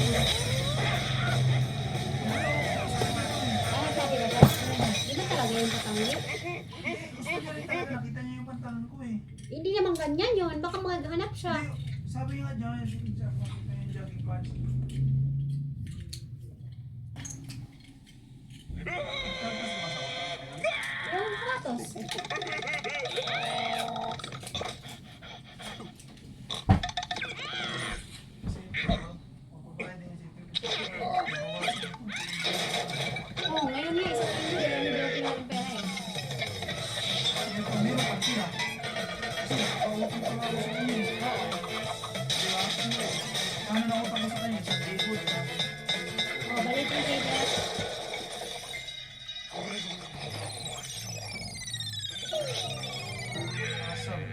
Ah, sabi na ba? Di ba talaga yung patangi? Gusto niya rin talaga, nakita niya yung pantalan ko eh. Hindi naman ganyan yun. Baka maghanap siya. Hindi, sabi nga dyan, yung jogging pants. Tapos masakot. Yung sapatos. Kasi mapupain din yung safety. Oo, ngayon nga, isang linggo, dalawang linggo lang yung pera eh. Meron pa siya. Kasi pauwi ko nga ako sa kanya. Diba? Ano na utang ko sa kanya? Sa table. Oh, balik yung table. Awesome.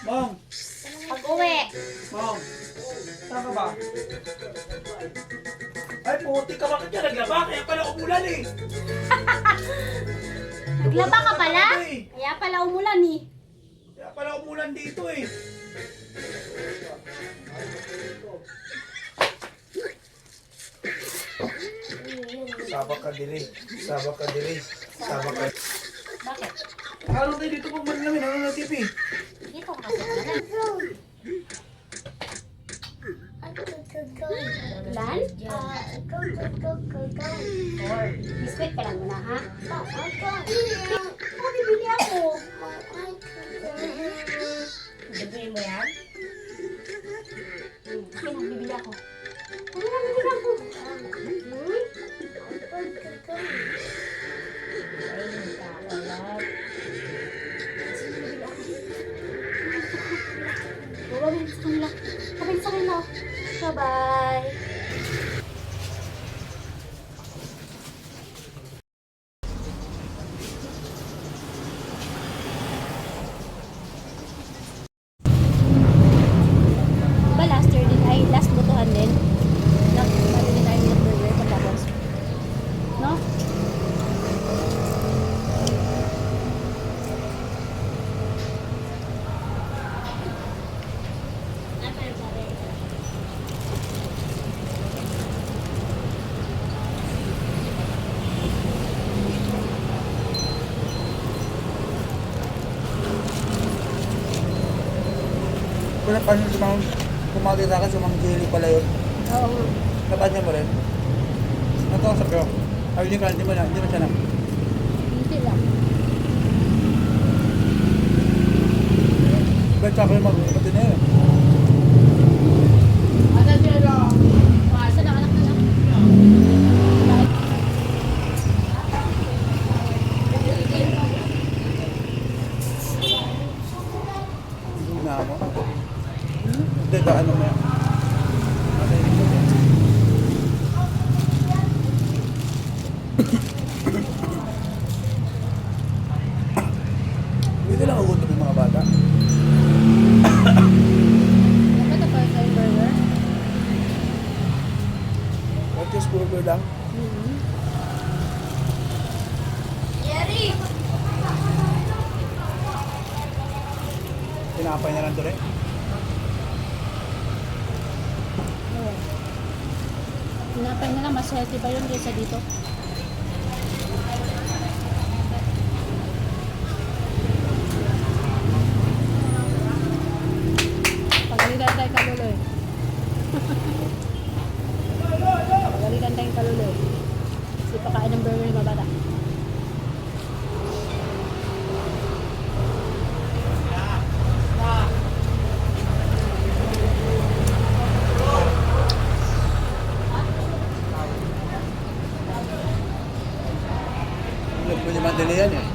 Mom! Pag-uwi. Mom! Saan ka ba? Ay, puti ka, bakit ka naglaba? Kaya pala umulan eh! Naglaba ka pala? Ano eh? Kaya pala umulan eh. Kaya pala umulan dito eh! Sabak ka diri, sabak ka diri, sabak ka. Bakit? Ano tayo dito pag manlamin? Ano na TV? Dito ka kasi ulan. Ulan? Biscuit ka lang muna, ha? Oh, bibili ako. Bibili mo yan? Sige na, bibili ako. Ano na, bibili ako? Ayun ka, wala. Sige, bibili ako. Gawin sa kanila. Gawin sa kanila. Bye-bye. Diba last year din ay last botohan din? Nag-mali tayo ng burger pagkapos. No? Wala pa rin kumagay sa akin, sumang jelly pala yun. Oo nga. Napad niya mo rin? Natawasak ko. Ay, hindi ka, hindi mo siya na. Hindi lang. Ba't sa akin mag-pati na yun? Asa na anak na lang? Hindi na ako. Hindi, ano mo yan? Nasa inyo ko yan. Hindi lang ugutom yung mga bata. Dapat na first time burger? What is burger lang? Jerry! Tinapay na lang to rin. Tinapay na lang, mas healthy pa yun kaysa dito. Pagalitan tayo kaluloy. Pagalitan tayo kaluloy. Kasi pakain ng burger ng mabata. Pwede madali yan eh.